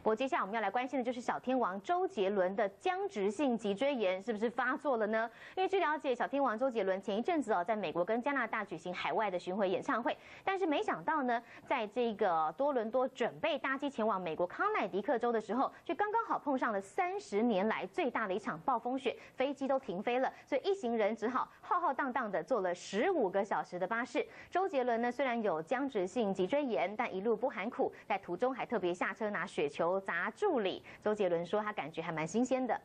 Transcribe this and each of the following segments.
不过接下来我们要来关心的就是小天王周杰伦的僵直性脊椎炎是不是发作了呢？因为据了解，小天王周杰伦前一阵子在美国跟加拿大举行海外的巡回演唱会，但是没想到呢，在这个多伦多准备搭机前往美国康乃狄克州的时候，却刚刚好碰上了30年来最大的一场暴风雪，飞机都停飞了，所以一行人只好浩浩荡荡的坐了15个小时的巴士。周杰伦呢，虽然有僵直性脊椎炎，但一路不含苦，在途中还特别下车拿雪球砸助理。周杰伦说他感觉还蛮新鲜的。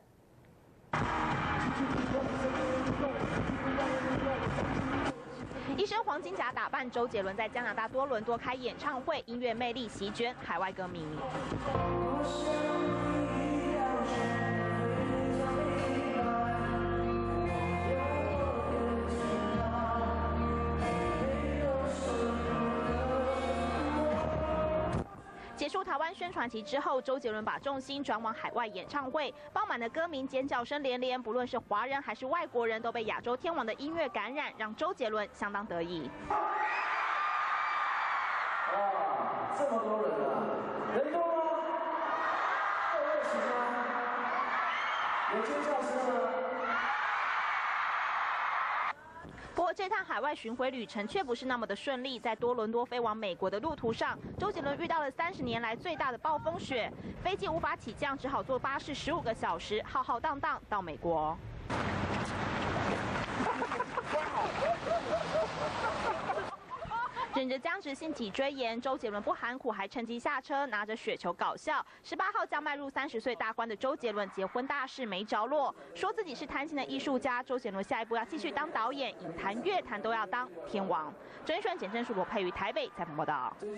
一身黄金甲打扮，周杰伦在加拿大多伦多开演唱会，音乐魅力席卷海外歌迷。结束台湾宣传期之后，周杰伦把重心转往海外演唱会，爆满的歌迷尖叫声连连，不论是华人还是外国人，都被亚洲天王的音乐感染，让周杰伦相当得意。哇，这么多人啊，人多吗？够热情吗？有尖叫声吗？不过这趟海外巡回旅程却不是那么的顺利，在多伦多飞往美国的路途上，周杰伦遇到了30年来最大的暴风雪，飞机无法起降，只好坐巴士15个小时，浩浩荡荡到美国。忍着僵直性脊椎炎，周杰伦不含苦，还趁机下车，拿着雪球搞笑。18号将迈入30岁大关的周杰伦，结婚大事没着落，说自己是贪心的艺术家。周杰伦下一步要继续当导演，影坛、乐坛都要当天王。甄选简正树罗佩于台北采访报道。